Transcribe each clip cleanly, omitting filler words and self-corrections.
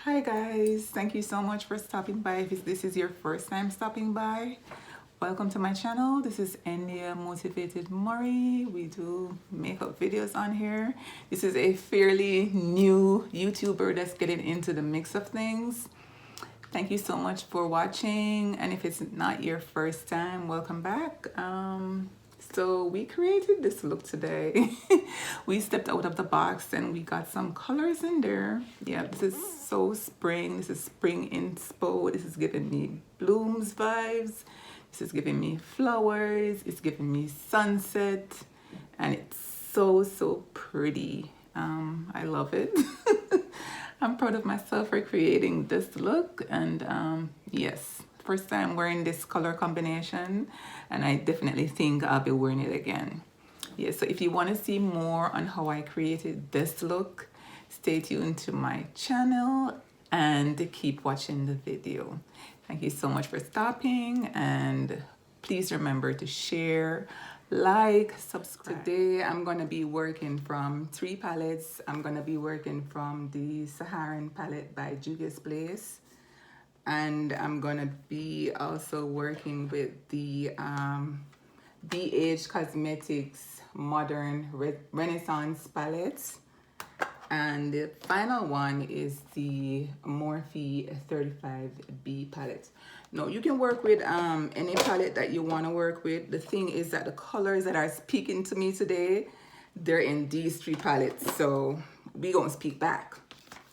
Hi guys, thank you so much for stopping by. If this is your first time stopping by, welcome to my channel. This is India Motivated Murray. We do makeup videos on here. This is a fairly new YouTuber that's getting into the mix of things. Thank you so much for watching, and if it's not your first time, welcome back. So we created this look today. We stepped out of the box and we got some colors in there. Yeah, this is so spring. This is spring inspo. This is giving me blooms vibes. This is giving me flowers. It's giving me sunset, and it's so pretty. I love it. I'm proud of myself for creating this look, and yes, first time wearing this color combination, and I definitely think I'll be wearing it again. Yeah, so if you want to see more on how I created this look, stay tuned to my channel and keep watching the video. Thank you so much for stopping, and please remember to share, like, subscribe. Today I'm going to be working from 3 palettes. I'm going to be working from the Saharan palette by Juvia's Place, and I'm going to be also working with the Beige Cosmetics Modern Renaissance palette, and the final one is the Morphe 35B palette. Now you can work with any palette that you want to work with. The thing is that the colors that are speaking to me today, they're in these 3 palettes, so we gonna speak back.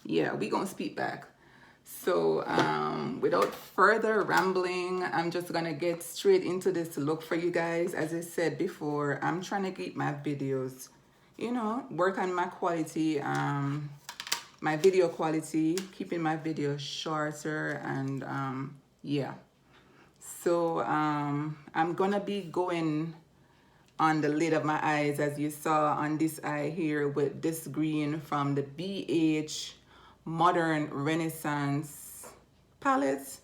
Yeah, we gonna speak back. So without further rambling, I'm just gonna get straight into this look for you guys. As I said before, I'm trying to keep my videos, you know, work on my quality, my video quality, keeping my videos shorter, and yeah. So I'm gonna be going on the lid of my eyes, as you saw on this eye here, with this green from the BH Modern Renaissance palette,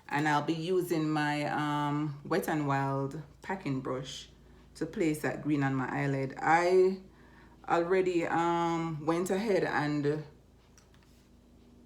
and I'll be using my Wet n Wild packing brush to place that green on my eyelid. I already went ahead and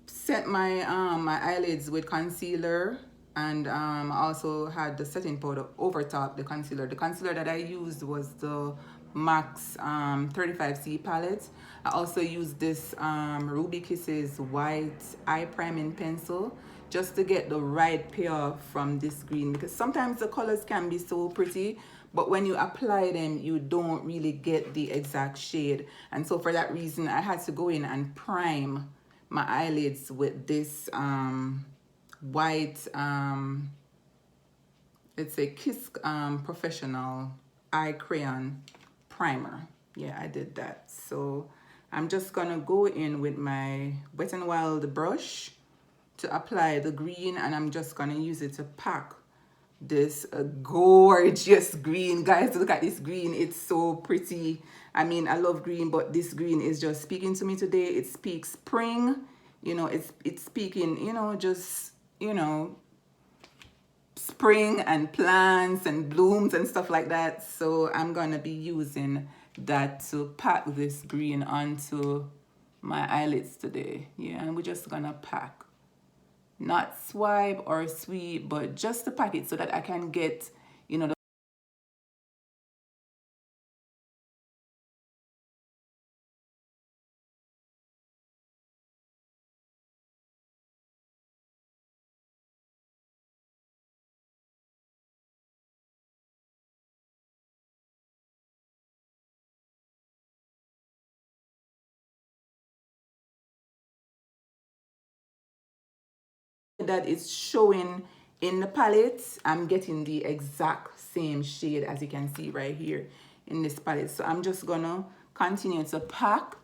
set my my eyelids with concealer, and also had the setting powder over top the concealer. The concealer that I used was the MAC's 35C palette. I also used this Ruby Kisses white eye priming pencil just to get the right payoff from this green, because sometimes the colors can be so pretty, but when you apply them you don't really get the exact shade. And so for that reason I had to go in and prime my eyelids with this white it's a Kiss Professional eye crayon primer. Yeah, I did that. So I'm just gonna go in with my Wet n Wild brush to apply the green, and I'm just gonna use it to pack this gorgeous green. Guys, look at this green. It's so pretty. I mean, I love green, but this green is just speaking to me today. It speaks spring, you know. It's speaking, you know, just, you know, spring and plants and blooms and stuff like that. So I'm gonna be using that to pack this green onto my eyelids today. Yeah, and we're just gonna pack, not swipe or sweep, but just to pack it so that I can get, you know, that is showing in the palette. I'm getting the exact same shade as you can see right here in this palette. So I'm just gonna continue to pack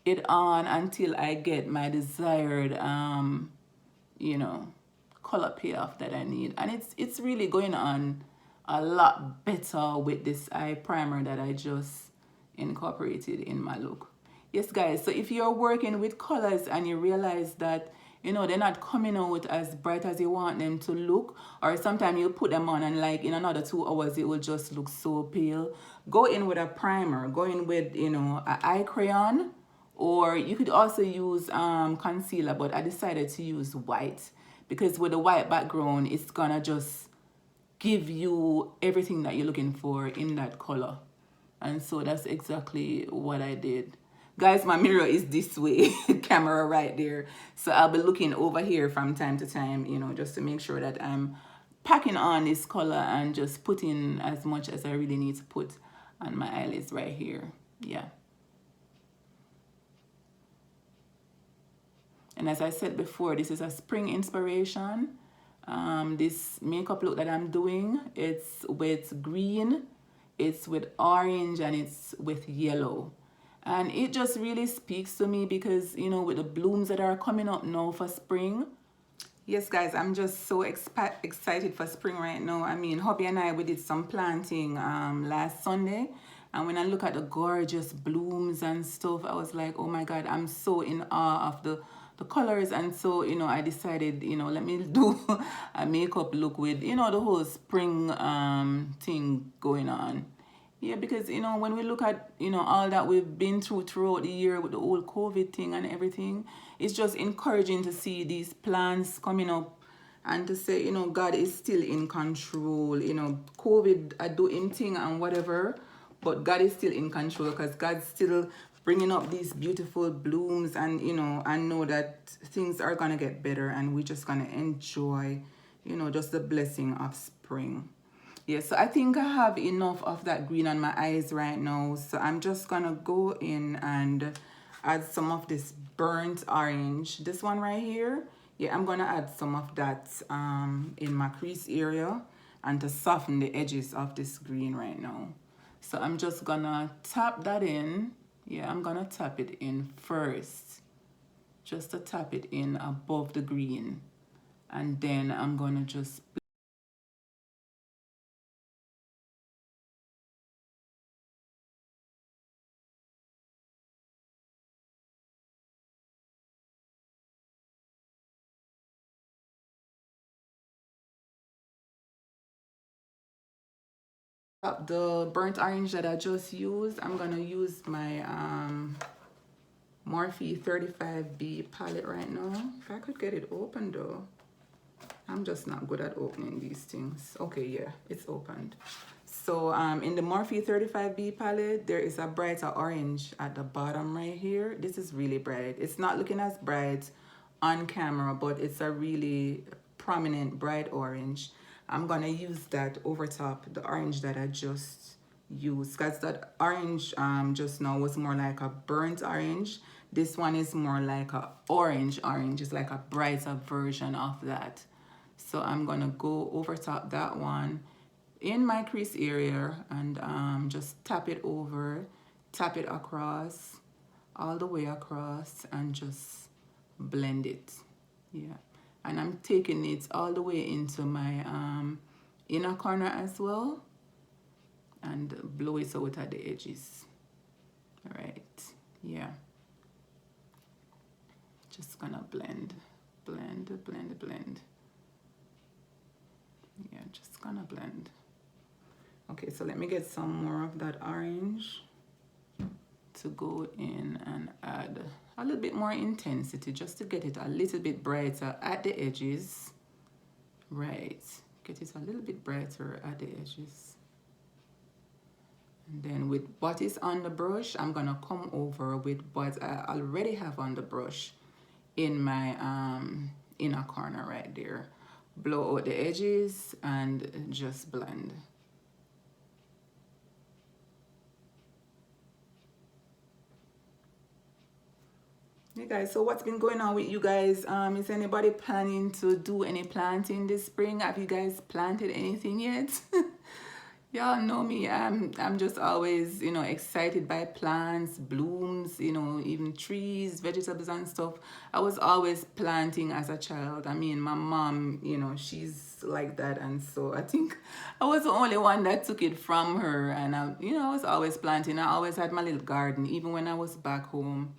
it on until I get my desired you know, color payoff that I need. And it's really going on a lot better with this eye primer that I just incorporated in my look. Yes guys, so if you're working with colors and you realize that, you know, they're not coming out as bright as you want them to look, or sometimes you put them on and like in another 2 hours it will just look so pale, go in with a primer. Go in with, you know, an eye crayon Or you could also use concealer, but I decided to use white because with a white background, it's gonna just give you everything that you're looking for in that color. And so that's exactly what I did. Guys, my mirror is this way, camera right there. So I'll be looking over here from time to time, you know, just to make sure that I'm packing on this color and just putting as much as I really need to put on my eyelids right here. Yeah. And as I said before, this is a spring inspiration. This makeup look that I'm doing, it's with green, it's with orange, and it's with yellow. And it just really speaks to me because, you know, with the blooms that are coming up now for spring. Yes, guys, I'm just so excited for spring right now. I mean, hubby and I, we did some planting last Sunday. And when I look at the gorgeous blooms and stuff, I was like, oh my God, I'm so in awe of the colors. And so, you know, I decided, you know, let me do a makeup look with, you know, the whole spring thing going on. Yeah, because, you know, when we look at, you know, all that we've been through throughout the year with the whole COVID thing and everything, it's just encouraging to see these plants coming up and to say, you know, God is still in control. You know, COVID, I do him thing and whatever, but God is still in control because God's still bringing up these beautiful blooms. And, you know, I know that things are going to get better and we're just going to enjoy, you know, just the blessing of spring. Yeah, so I think I have enough of that green on my eyes right now. So I'm just going to go in and add some of this burnt orange. This one right here. Yeah, I'm going to add some of that in my crease area and to soften the edges of this green right now. So I'm just going to tap that in. Yeah, I'm going to tap it in first. Just to tap it in above the green. And then I'm going to just the burnt orange that I just used. I'm gonna use my Morphe 35B palette right now. If I could get it open though. I'm just not good at opening these things. Okay, yeah, it's opened. So in the Morphe 35B palette, there is a brighter orange at the bottom right here. This is really bright. It's not looking as bright on camera, but it's a really prominent bright orange. I'm gonna use that over top the orange that I just used, because that orange just now was more like a burnt orange. This one is more like a orange. It's like a brighter version of that. So I'm gonna go over top that one in my crease area and just tap it over, tap it across, all the way across, and just blend it. Yeah. And I'm taking it all the way into my inner corner as well and blow it out at the edges. All right, yeah. Just gonna blend. Yeah, just gonna blend. Okay, so let me get some more of that orange to go in and add a little bit more intensity just to get it a little bit brighter at the edges. Right, get it a little bit brighter at the edges. And then with what is on the brush, I'm gonna come over with what I already have on the brush in my inner corner right there. Blow out the edges and just blend. Hey guys, so what's been going on with you guys? Is anybody planning to do any planting this spring? Have you guys planted anything yet? Y'all know me, I'm just always, you know, excited by plants, blooms, you know, even trees, vegetables and stuff. I was always planting as a child. I mean, my mom, you know, she's like that, and so I think I was the only one that took it from her. And you know, I was always planting. I always had my little garden, even when I was back home.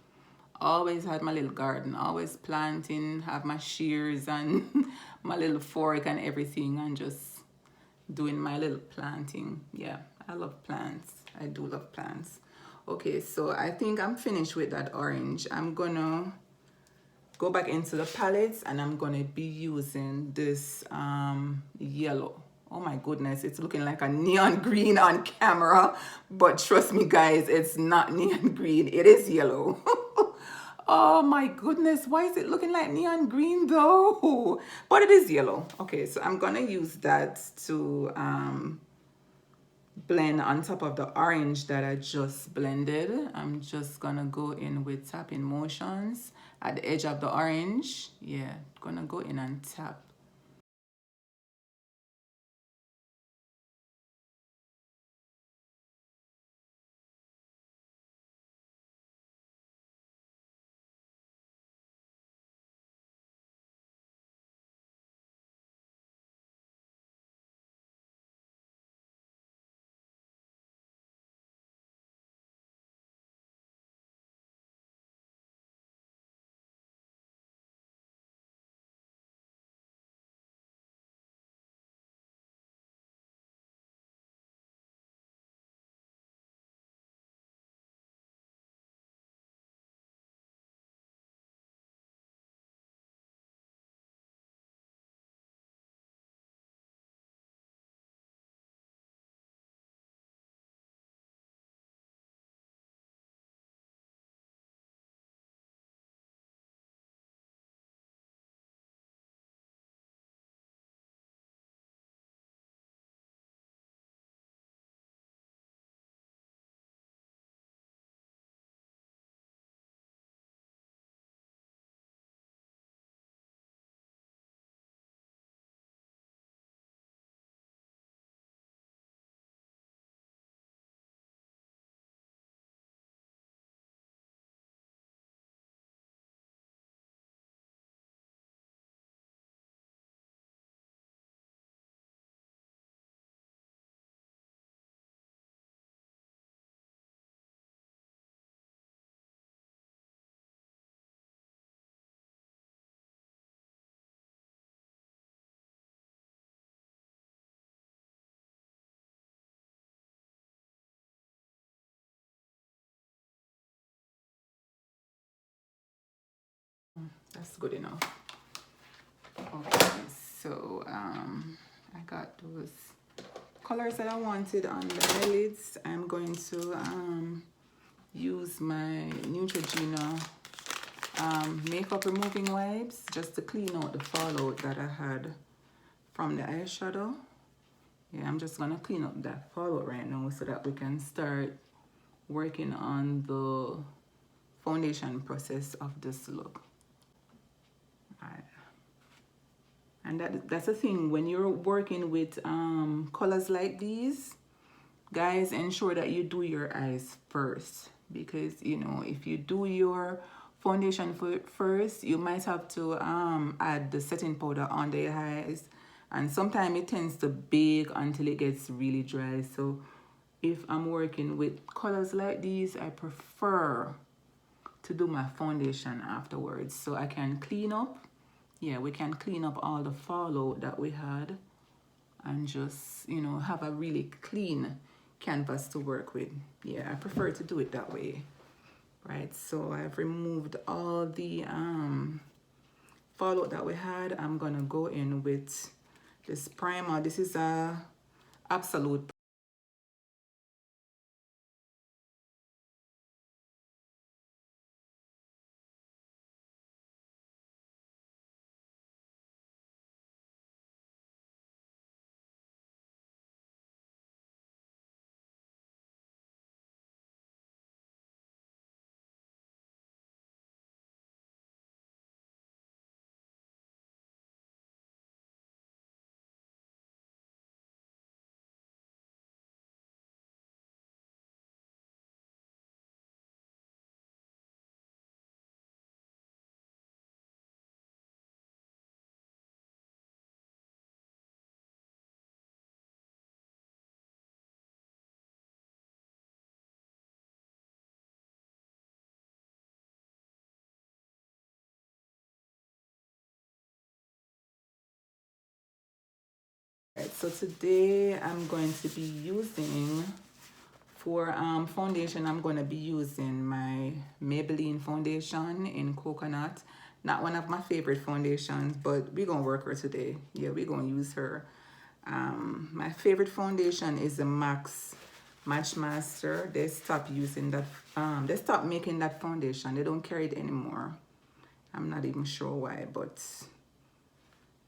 Always had my little garden, always planting, have my shears and my little fork and everything, and just doing my little planting. Yeah, I love plants. I do love plants. Okay, so I think I'm finished with that orange. I'm gonna go back into the palettes and I'm gonna be using this yellow. Oh my goodness, it's looking like a neon green on camera, but trust me guys, it's not neon green, it is yellow. Oh my goodness, why is it looking like neon green though? But it is yellow. Okay, so I'm gonna use that to blend on top of the orange that I just blended. I'm just gonna go in with tapping motions at the edge of the orange. Yeah, gonna go in and tap. That's good enough. Okay, so I got those colors that I wanted on the eyelids. I'm going to use my Neutrogena makeup removing wipes just to clean out the fallout that I had from the eyeshadow. Yeah, I'm just gonna clean up that fallout right now so that we can start working on the foundation process of this look. Alright. And that's the thing, when you're working with colors like these, guys, ensure that you do your eyes first, because you know, if you do your foundation first, you might have to add the setting powder on the eyes, and sometimes it tends to bake until it gets really dry. So if I'm working with colors like these, I prefer to do my foundation afterwards so I can clean up. Yeah, we can clean up all the fallout that we had and just, you know, have a really clean canvas to work with. Yeah, I prefer to do it that way. Right, so I've removed all the fallout that we had. I'm gonna go in with this primer. This is a absolute. Right, so today I'm going to be using For foundation, I'm going to be using my Maybelline foundation in Coconut. Not one of my favorite foundations, but we're going to work her today. Yeah, we're going to use her. My favorite foundation is the MAC's Matchmaster. They stopped using that. They stopped making that foundation. They don't carry it anymore. I'm not even sure why, but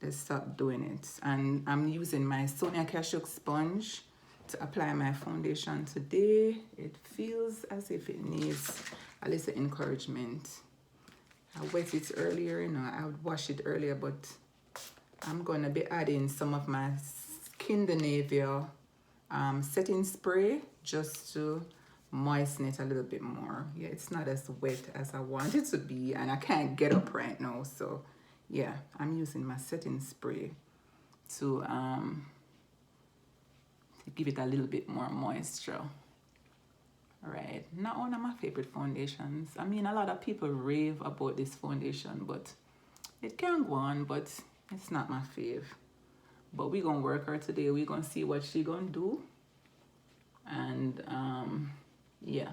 they stopped doing it. And I'm using my Sonia Kashuk sponge to apply my foundation today. It feels as if it needs a little encouragement. I wet it earlier, you know, I would wash it earlier, but I'm gonna be adding some of my Scandinavia setting spray just to moisten it a little bit more. Yeah, it's not as wet as I want it to be, and I can't get up right now, so yeah, I'm using my setting spray to give it a little bit more moisture. All right, not one of my favorite foundations. I mean, a lot of people rave about this foundation, but it can go on, but it's not my fave. But we're gonna work her today. We're gonna see what she gonna do. And yeah.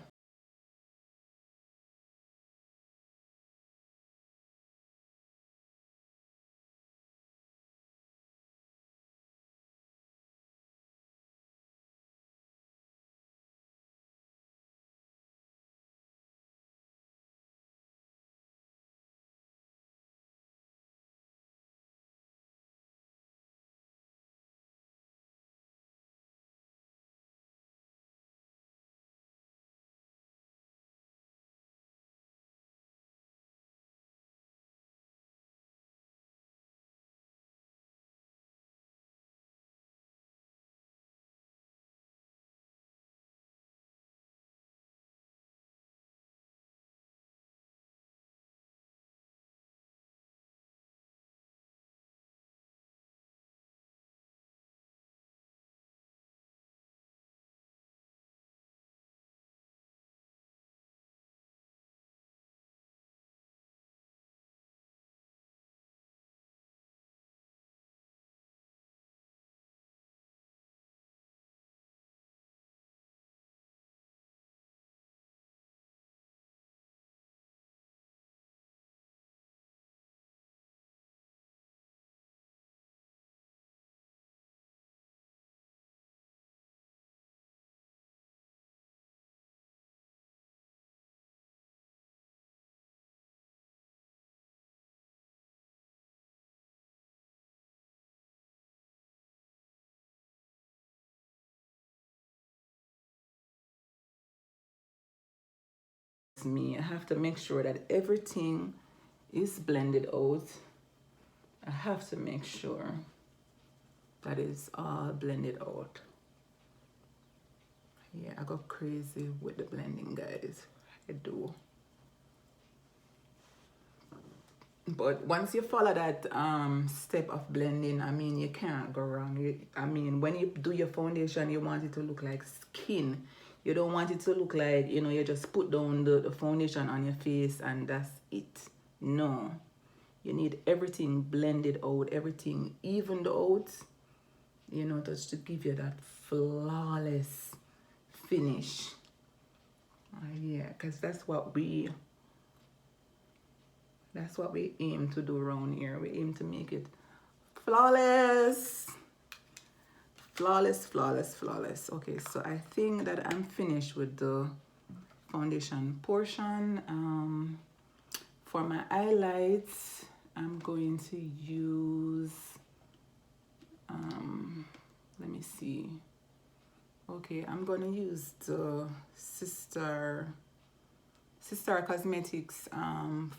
Me, I have to make sure that everything is blended out. I have to make sure that it's all blended out. Yeah, I go crazy with the blending, guys. I do. But once you follow that step of blending, I mean, you can't go wrong. I mean, when you do your foundation, you want it to look like skin. You don't want it to look like, you know, you just put down the foundation on your face and that's it. No. You need everything blended out, everything evened out, you know, just to give you that flawless finish. Yeah, because that's what we aim to do around here. We aim to make it flawless. Flawless, flawless, flawless. Okay, so I think that I'm finished with the foundation portion. For my highlights, I'm going to use, let me see. Okay, I'm going to use the Sister Cosmetics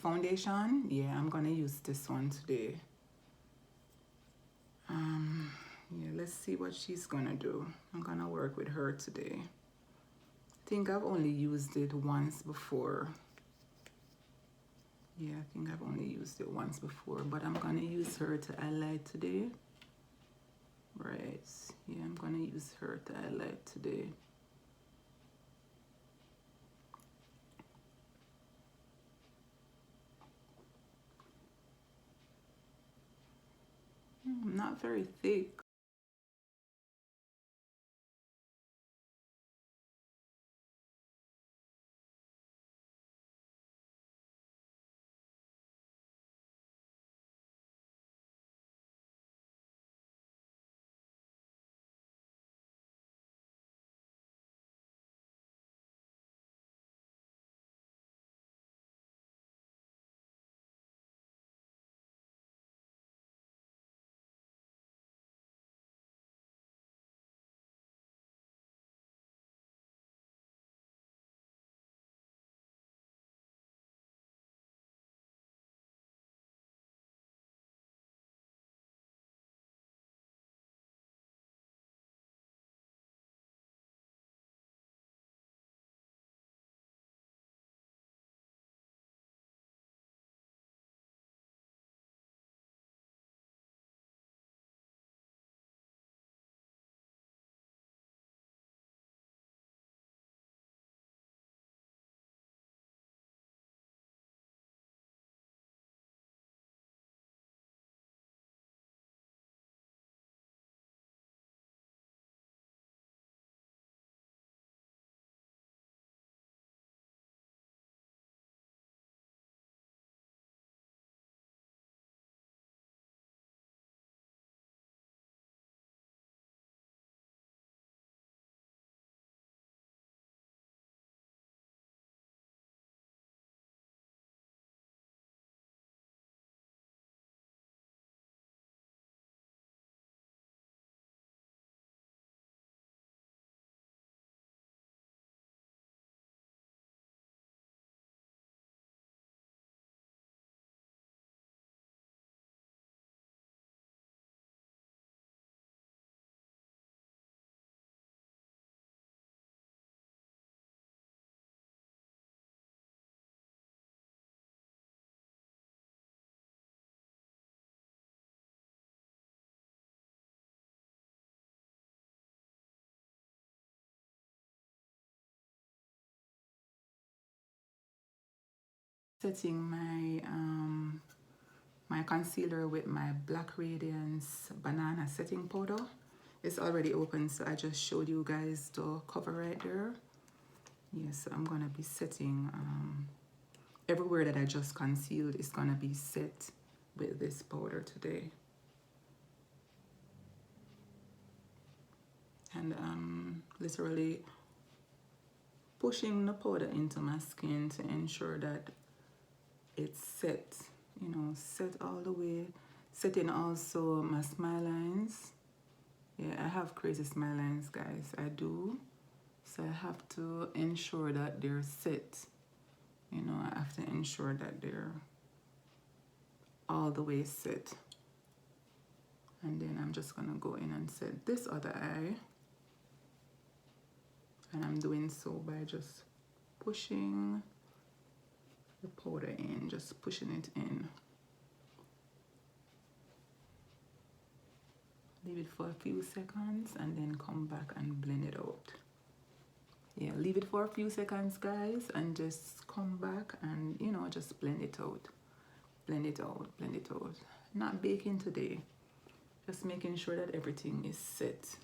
foundation. Yeah, I'm going to use this one today. Yeah, let's see what she's going to do. I'm going to work with her today. I think I've only used it once before. Yeah, I think I've only used it once before, but I'm gonna use her to highlight today. Right, yeah, I'm gonna use her to highlight today. Not very thick. setting my concealer with my Black Radiance Banana Setting Powder. It's already open, so I just showed you guys the cover right there. Yes, so I'm gonna be setting everywhere that I just concealed is gonna be set with this powder today. And I'm literally pushing the powder into my skin to ensure that it's set, you know, set all the way. Setting also my smile lines. Yeah, I have crazy smile lines, guys. I do. So I have to ensure that they're set. You know, I have to ensure that they're all the way set. And then I'm just gonna go in and set this other eye. And I'm doing so by just pushing the powder in, just pushing it in. Leave it for a few seconds and then come back and blend it out. Yeah, leave it for a few seconds, guys, and just come back and, you know, just blend it out. Blend it out, blend it out. Not baking today. Just making sure that everything is set.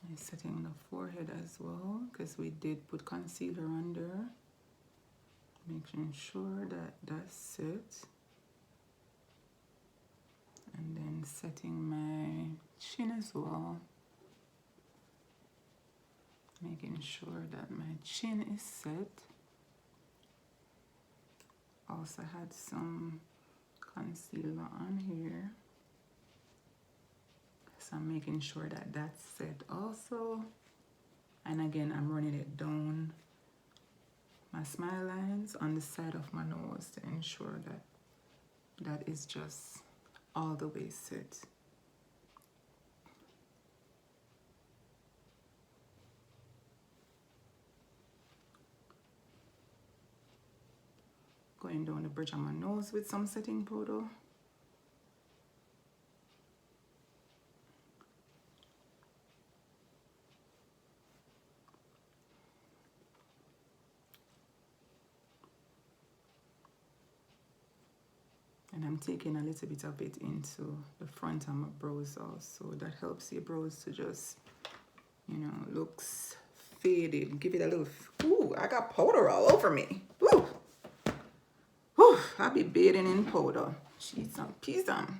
I'm setting the forehead as well, because we did put concealer under. Making sure that that's set. And then setting my chin as well. Making sure that my chin is set. Also had some concealer on here. So I'm making sure that that's set also. And again, I'm running it down my smile lines on the side of my nose to ensure that that is just all the way set. Going down the bridge of my nose with some setting powder. And I'm taking a little bit of it into the front of my brows also. That helps your brows to just, you know, looks faded. Give it a little, ooh, I got powder all over me. Woo! Whew, I'll be bathing in powder. Jeez, some peas on.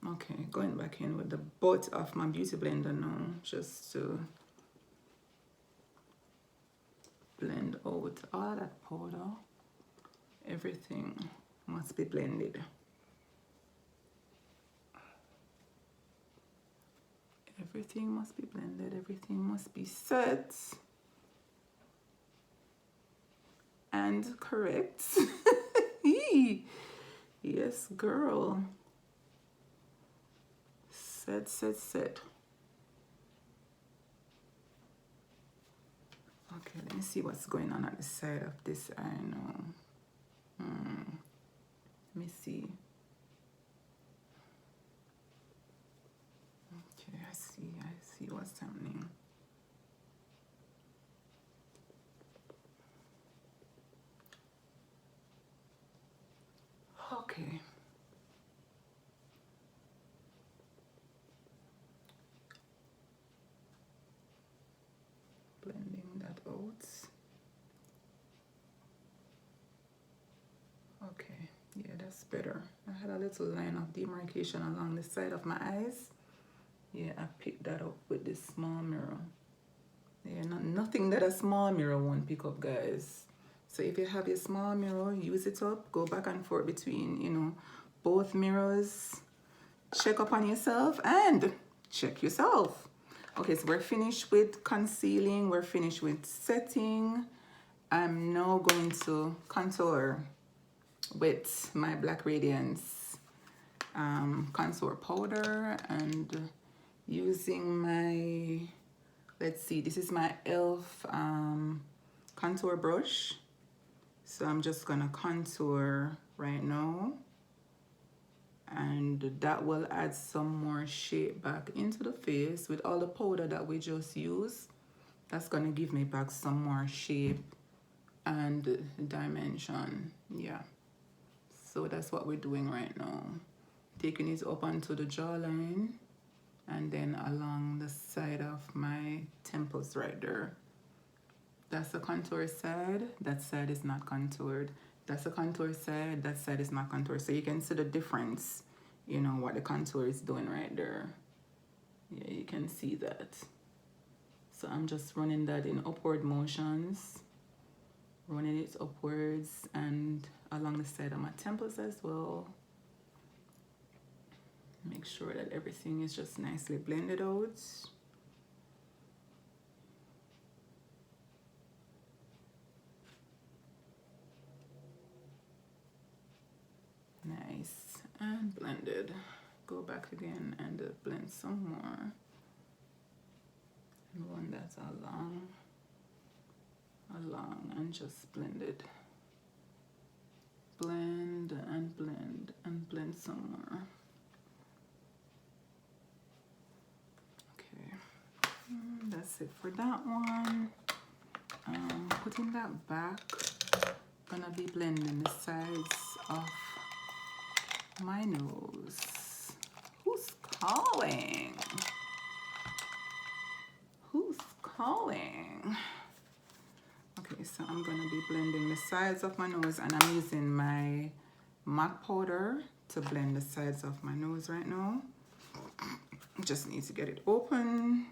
Okay, going back in with the butt of my beauty blender now, just to blend out all that powder. Everything must be blended. Everything must be blended. Everything must be set and correct. Yes, girl. Set, set, set. Okay, let me see what's going on at the side of this eye now. Let me see. Okay, I see what's happening. Okay. Blending that out. Okay, yeah, that's better. I had a little line of demarcation along the side of my eyes. Yeah, I picked that up with this small mirror. Yeah, nothing that a small mirror won't pick up, guys. So if you have your small mirror, use it up. Go back and forth between, you know, both mirrors. Check up on yourself and check yourself. Okay, so we're finished with concealing. We're finished with setting. I'm now going to contour with my Black Radiance contour powder and using my let's see, this is my e.l.f. contour brush. So I'm just gonna contour right now, and that will add some more shape back into the face with all the powder that we just used. That's gonna give me back some more shape and dimension. Yeah, so that's what we're doing right now, taking it up onto the jawline and then along the side of my temples right there. That's the contour side. That side is not contoured. That's the contour side. That side is not contoured. So you can see the difference, you know, what the contour is doing right there. Yeah, you can see that. So I'm just running that in upward motions, running it upwards and along the side of my temples as well. Make sure that everything is just nicely blended out. Nice and blended. Go back again and blend some more. And run that along and just blend it. Blend and blend and blend some more. Okay, that's it for that one. Putting that back, gonna be blending the sides of my nose. Who's calling? Who's calling? Okay, so I'm gonna be blending the sides of my nose, and I'm using my MAC powder to blend the sides of my nose right now. Just need to get it open,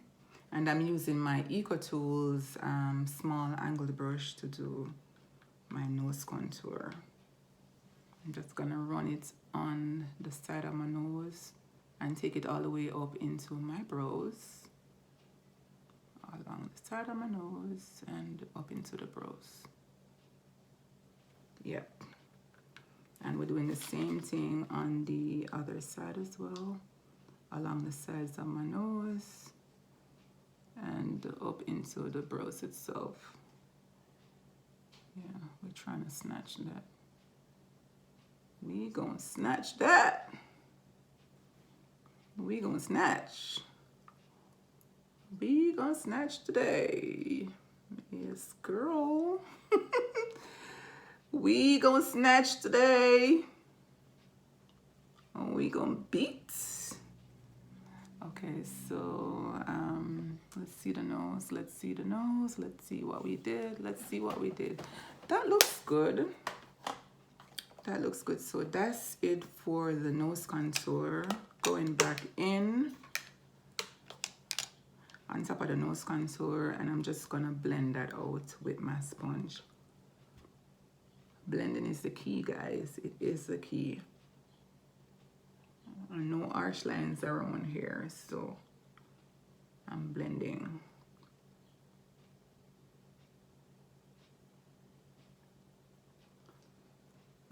and I'm using my Eco Tools small angled brush to do my nose contour. I'm just gonna run it on the side of my nose and take it all the way up into my brows, along the side of my nose and up into the brows. Yep. And we're doing the same thing on the other side as well, along the sides of my nose and up into the brows itself. Yeah, we're trying to snatch that. We gonna snatch that. We gonna snatch. We gonna snatch today. Yes, girl. We gonna snatch today. And we gonna beat. Okay, so let's see the nose. Let's see the nose. Let's see what we did. Let's see what we did. That looks good. That looks good. So that's it for the nose contour. Going back in on top of the nose contour, and I'm just gonna blend that out with my sponge. Blending is the key, guys. It is the key. No harsh lines around here, so I'm blending.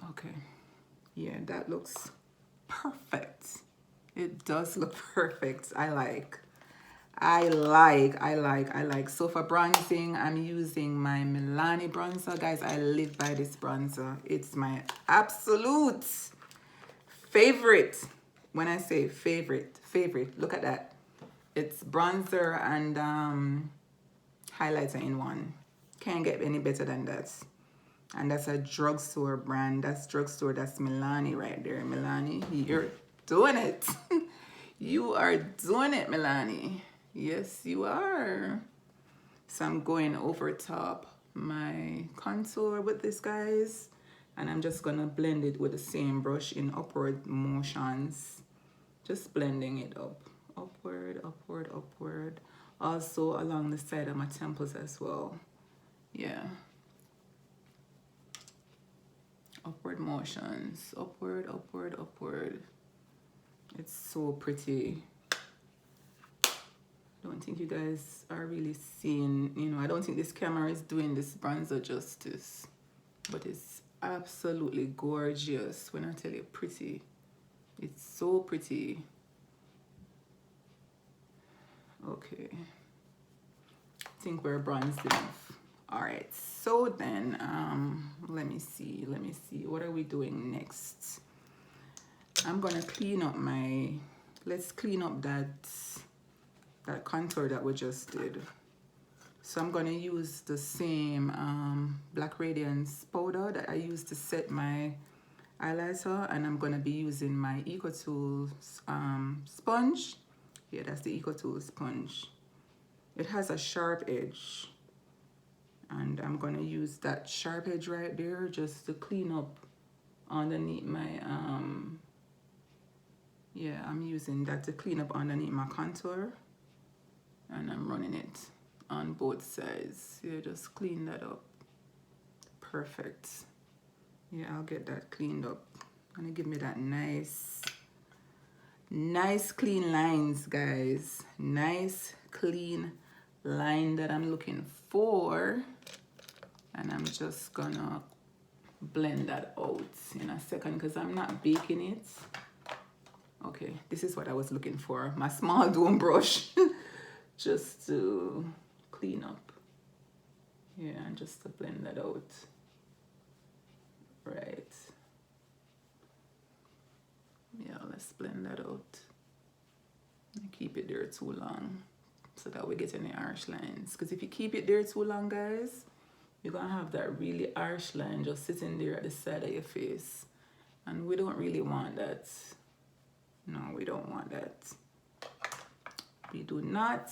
Okay, yeah, that looks perfect. It does look perfect. I like. So for bronzing, I'm using my Millani bronzer. Guys, I live by this bronzer. It's my absolute favorite. When I say favorite, look at that. It's bronzer and highlighter in one. Can't get any better than that. And that's a drugstore brand. That's drugstore. That's Millani right there. Millani, you're doing it. You are doing it, Millani. Yes, you are. So I'm going over top my contour with this, guys. And I'm just gonna blend it with the same brush in upward motions. Just blending it up. Upward, upward, upward. Also along the side of my temples as well. Yeah. Upward motions. Upward, upward, upward. It's so pretty. I don't think you guys are really seeing, you know, I don't think this camera is doing this bronzer justice, but it's absolutely gorgeous. When I tell you pretty, it's so pretty. Okay, think we're bronzed enough. All right, so then let me see, what are we doing next? I'm gonna clean up my, let's clean up that contour that we just did. So I'm gonna use the same Black Radiance powder that I used to set my highlighter, and I'm gonna be using my Eco Tools sponge. Yeah, that's the Eco Tools sponge. It has a sharp edge, and I'm gonna use that sharp edge right there just to clean up underneath my yeah, I'm using that to clean up underneath my contour, and I'm running it on both sides. Yeah, just clean that up. Perfect. Yeah, I'll get that cleaned up. Gonna give me that nice clean lines, guys. Nice clean line that I'm looking for. And I'm just gonna blend that out in a second because I'm not baking it. Okay, this is what I was looking for. My small dome brush just to clean up. Yeah, and just to blend that out. Right. Yeah, let's blend that out. And keep it there too long so that we get any harsh lines. Because if you keep it there too long, guys, you're gonna have that really harsh line just sitting there at the side of your face. And we don't really want that. No, we don't want that. We do not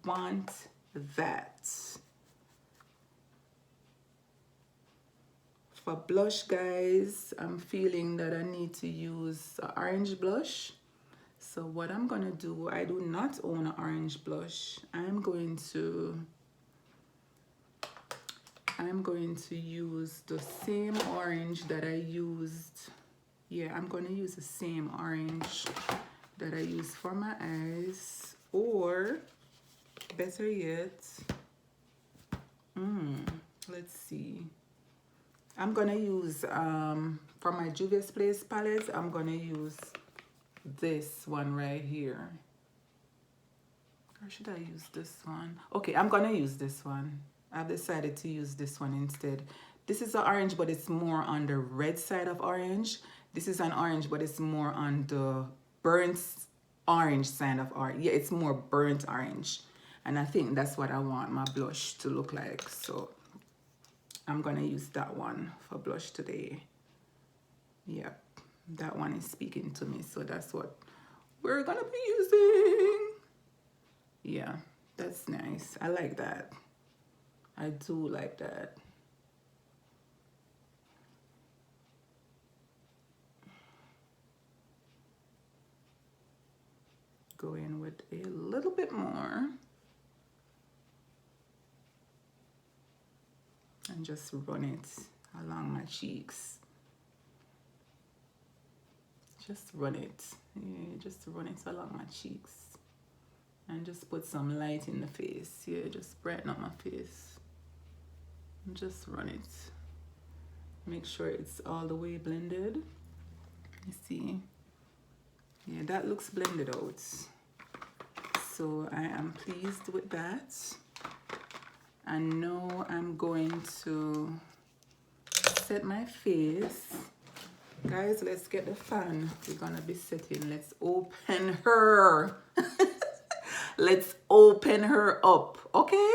want that. For blush, guys, I'm feeling that I need to use an orange blush. So what I'm gonna do, I do not own an orange blush. I'm going to use the same orange that I used. Yeah, I'm gonna use the same orange that I used for my eyes, or better yet, let's see. I'm gonna use for my Juvia's Place palette, I'm gonna use this one right here. Or should I use this one? Okay, I'm gonna use this one. I've decided to use this one instead. This is an orange, but it's more on the red side of orange. This is an orange, but it's more on the burnt orange side of orange. Yeah, it's more burnt orange. And I think that's what I want my blush to look like. So I'm gonna use that one for blush today. Yep, that one is speaking to me. So that's what we're gonna be using. Yeah, that's nice. I like that. I do like that. Go in with a little bit more. And just run it along my cheeks. Just run it. Yeah, just run it along my cheeks. And just put some light in the face. Yeah, just brighten up my face. And just run it. Make sure it's all the way blended. You see? Yeah, that looks blended out. So I am pleased with that. And now I'm going to set my face. Guys, let's get the fan. We're gonna be setting. Let's open her. Let's open her up, okay?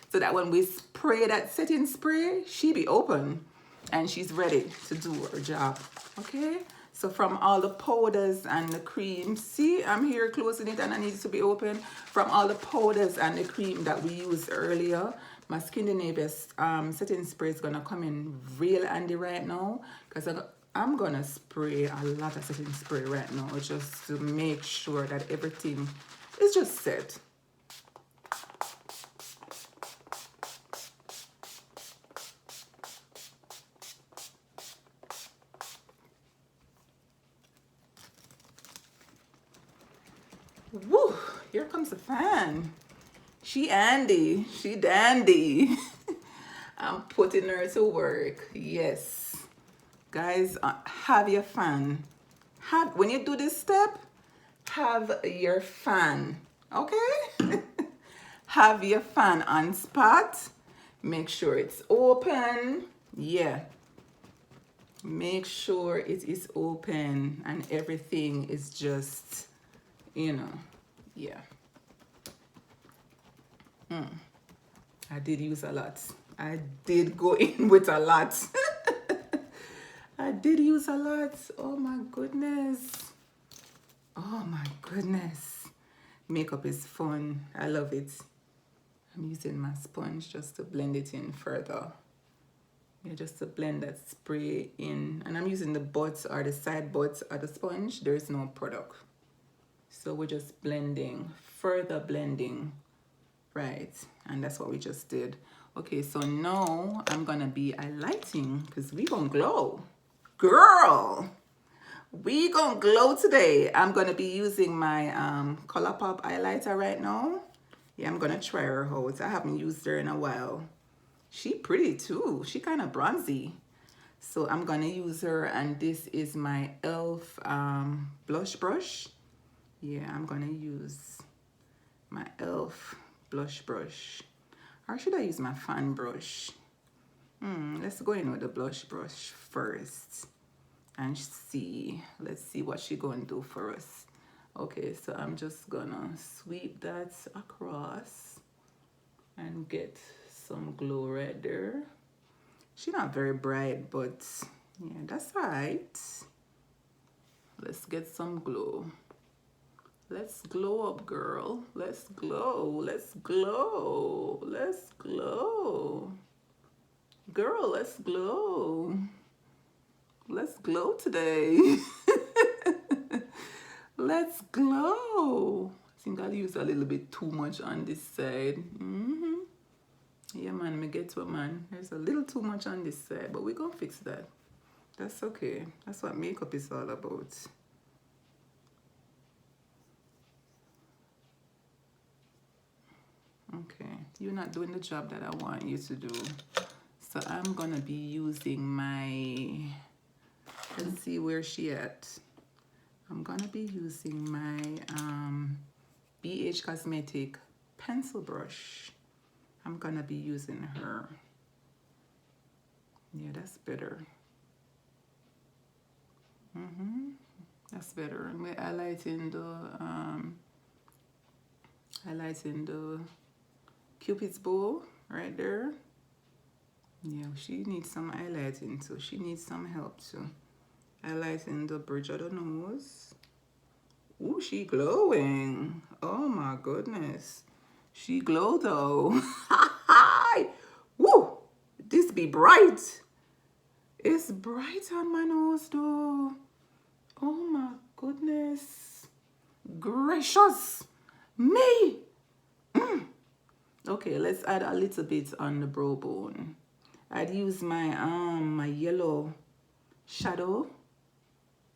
So that when we spray that setting spray, she be open and she's ready to do her job, okay? So from all the powders and the cream, see, I'm here closing it and I need it to be open. From all the powders and the cream that we used earlier, my Scandinavia's setting spray is gonna come in real handy right now, because I'm gonna spray a lot of setting spray right now just to make sure that everything is just set. Woo! Here comes the fan. She Andy. She dandy. I'm putting her to work. Yes. Guys, have your fan. When you do this step, have your fan. Okay? have your fan on spot. Make sure it's open. Yeah. Make sure it is open and everything is just, you know, yeah. I did use a lot. I did go in with a lot. I did use a lot. Oh my goodness. Oh my goodness. Makeup is fun. I love it. I'm using my sponge just to blend it in further. Yeah, just to blend that spray in. And I'm using the butts or the side butts of the sponge. There is no product. So we're just blending, further blending. Right, and that's what we just did. Okay, so now I'm gonna be highlighting because we gonna glow. Girl, we gonna glow today. I'm gonna be using my Colorpop highlighter right now. Yeah, I'm gonna try her out. I haven't used her in a while. She pretty too. She kind of bronzy. So I'm gonna use her, and this is my e.l.f. Blush brush. Yeah, I'm gonna use my e.l.f. blush brush. Or should I use my fan brush? Let's go in with the blush brush first and see. Let's see what she gonna do for us. Okay, so I'm just gonna sweep that across and get some glow right there. She's not very bright, but yeah, that's all right. Let's get some glow. Let's glow up, girl. Let's glow. Let's glow. Let's glow. Girl, let's glow. Let's glow today. Let's glow. I think I'll use a little bit too much on this side. Yeah, man, me get to it, man. There's a little too much on this side, but we're gonna fix that. That's okay. That's what makeup is all about. Okay, you're not doing the job that I want you to do. So I'm gonna be using my, let's see where she at. I'm gonna be using my BH Cosmetic pencil brush. I'm gonna be using her. Yeah, that's better. That's better. And we're highlighting the Cupid's bow right there. Yeah, she needs some highlighting too. She needs some help too. Highlighting the bridge of the nose. Ooh, she glowing. Oh my goodness. She glow though. Woo! This be bright. It's bright on my nose though. Oh my goodness. Gracious me. Okay, let's add a little bit on the brow bone. I'd use my my yellow shadow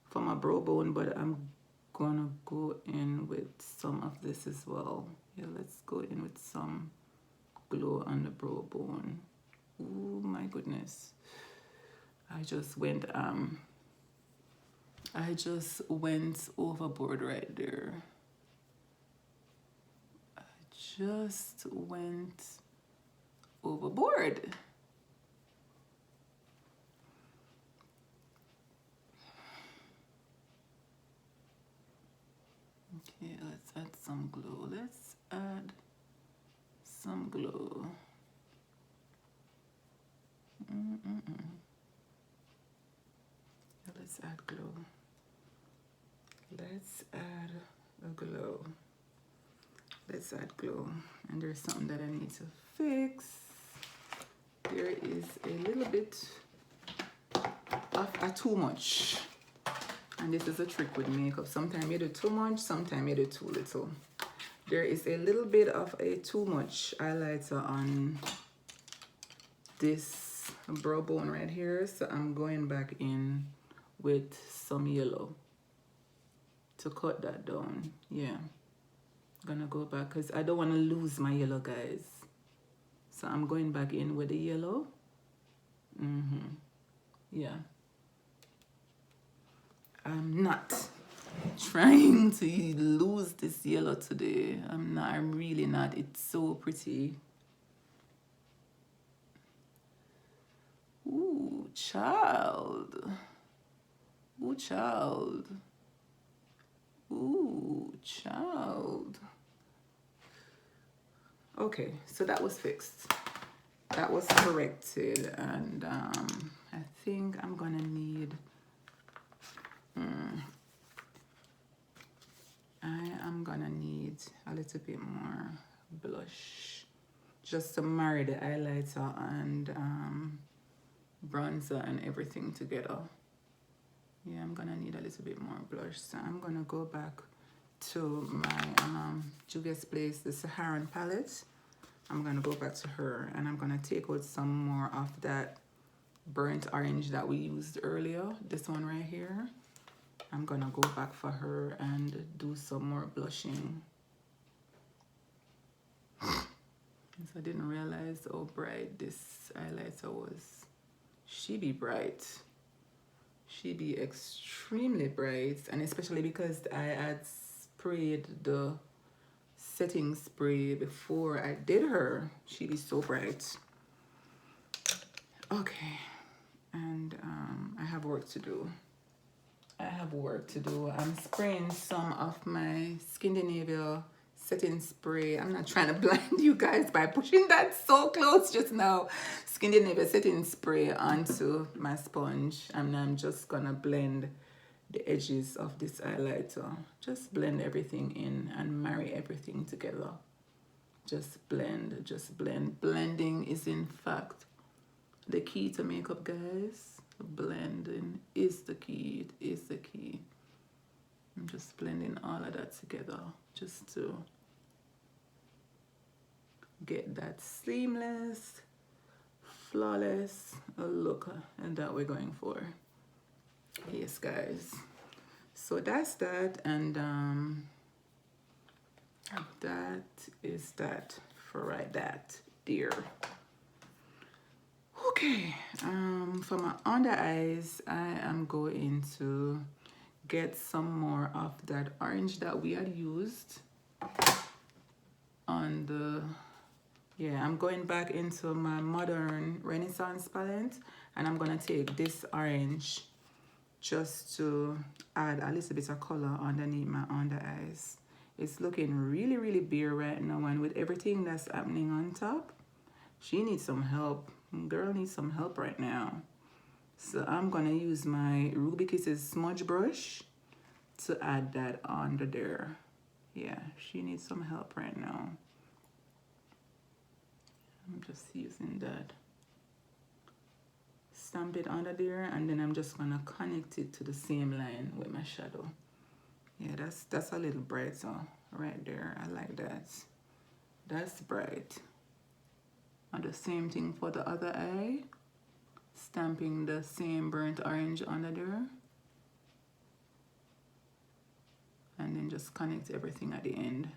for my brow bone, but I'm gonna go in with some of this as well. Yeah, let's go in with some glow on the brow bone. Oh my goodness. I just went overboard right there. Just went overboard. Okay, let's add some glow. Let's add some glow. Let's add glow. Let's add a glow. Let's add glow. And there's something that I need to fix. There is a little bit of too much. And this is a trick with makeup. Sometimes you do too much, sometimes you do too little. There is a little bit of a too much highlighter on this brow bone right here. So I'm going back in with some yellow to cut that down. Yeah. Gonna go back because I don't want to lose my yellow, guys. So I'm going back in with the yellow. Yeah. I'm not trying to lose this yellow today. I'm really not. It's so pretty. Ooh, child. Ooh, child. Ooh, child. Okay, so that was fixed. That was corrected, and I think I'm gonna need I am gonna need a little bit more blush just to marry the highlighter and bronzer and everything together. Yeah, I'm gonna need a little bit more blush, so I'm gonna go back to my Juvia's Place, the Saharan palette. I'm gonna go back to her and I'm gonna take out some more of that burnt orange that we used earlier, this one right here. I'm gonna go back for her and do some more blushing. I didn't realize how bright this highlighter was. She be bright. She be extremely bright, and especially because I had sprayed the setting spray before I did her. She be so bright. Okay, and I have work to do. I'm spraying some of my Scandinavia setting spray. I'm not trying to blind you guys by pushing that so close just now. Scandinavia setting spray onto my sponge, and I'm just gonna blend the edges of this highlighter. Just blend everything in and marry everything together. Just blend, just blend. Blending is in fact the key to makeup, guys. Blending is the key. It is the key. I'm just blending all of that together just to get that seamless, flawless look that we're going for. Yes, guys. So that's that, and that is that for right that, dear. Okay, for my under eyes, I am going to get some more of that orange that we had used on the, yeah, I'm going back into my modern Renaissance palette, and I'm gonna take this orange just to add a little bit of color underneath my under eyes. It's looking really, really bare right now, and with everything that's happening on top, she needs some help. Girl needs some help right now. So I'm gonna use my Ruby Kisses smudge brush to add that under there. Yeah, she needs some help right now. I'm just using that. Stamp it under there, and then I'm just gonna connect it to the same line with my shadow. Yeah, that's a little bright, so right there. I like that. That's bright. And the same thing for the other eye. Stamping the same burnt orange under there. And then just connect everything at the end.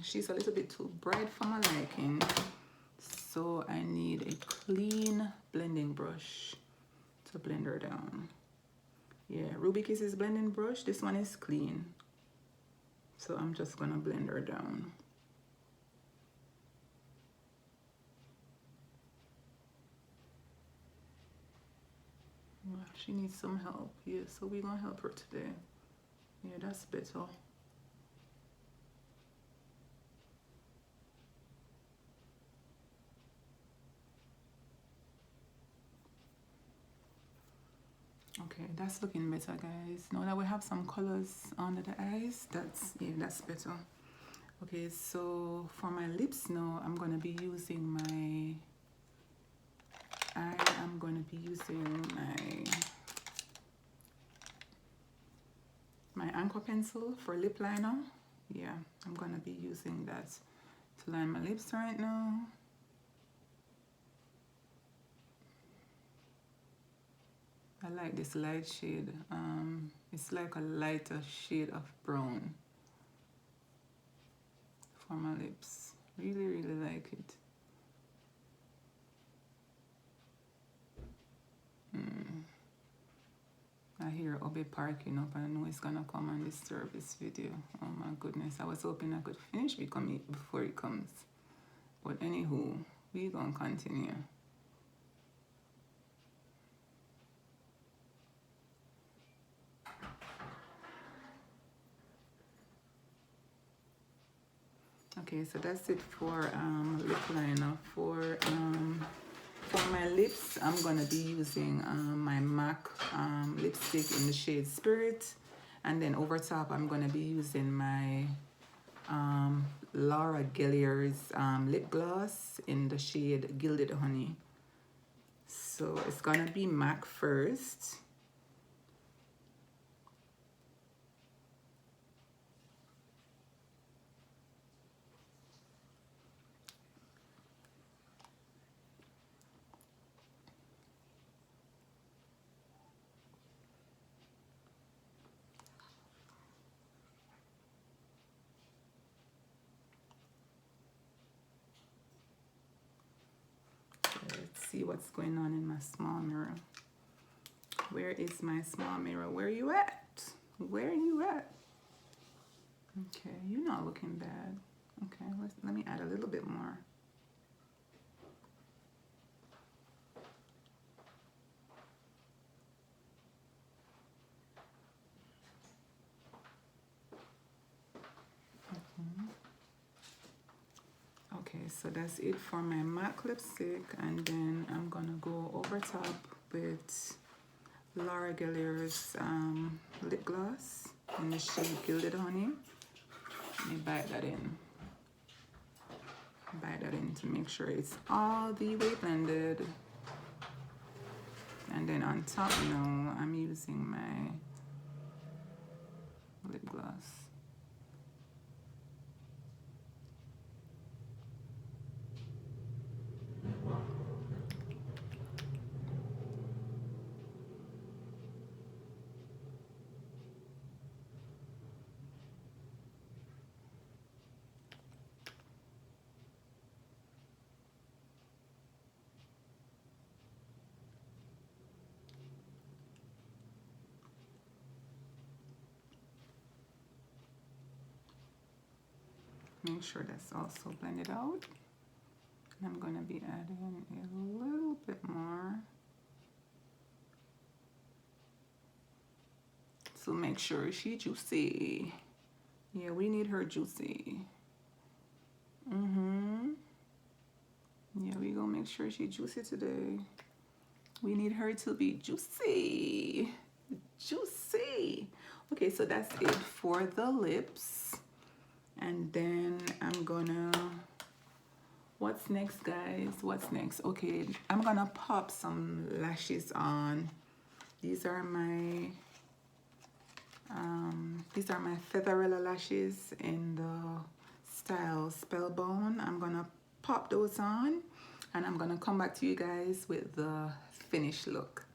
She's a little bit too bright for my liking, so I need a clean blending brush to blend her down. Yeah, Ruby Kisses blending brush, this one is clean, so I'm just gonna blend her down. She needs some help. Yeah, so we're gonna help her today. Yeah, that's better. Okay, that's looking better, guys. Now that we have some colors under the eyes, that's better. Okay, so for my lips now, I'm gonna be using my my Anco pencil for lip liner. Yeah, I'm gonna be using that to line my lips right now. I like this light shade. It's like a lighter shade of brown for my lips. Really like it. I hear Obi parking up and I know it's gonna come and disturb this video. Oh my goodness, I was hoping I could finish before it comes. But anywho, we gonna continue. Okay, so that's it for lip liner. For my lips, I'm gonna be using my MAC lipstick in the shade Spirit, and then over top I'm gonna be using my Laura Gellier's lip gloss in the shade Gilded Honey. So it's gonna be MAC first. Let's see what's going on in my small mirror. Where is my small mirror? Where are you at? Where are you at? Okay, you're not looking bad. Okay, let me add a little bit more. Okay, so that's it for my MAC lipstick, and then I'm gonna go over top with Laura Gellier's lip gloss in the shade Gilded Honey. Let me bite that in. Bite that in to make sure it's all the way blended. And then on top now, I'm using my lip gloss. Make sure that's also blended out. And I'm gonna be adding a little bit more. So make sure she's juicy. Yeah, we need her juicy. Yeah, we gonna make sure she's juicy today. We need her to be juicy. Juicy. Okay, so that's it for the lips. And then I'm gonna, what's next, guys? What's next? Okay, I'm gonna pop some lashes on. These are my Featherella lashes in the style Spellbound. I'm gonna pop those on, and I'm gonna come back to you guys with the finished look.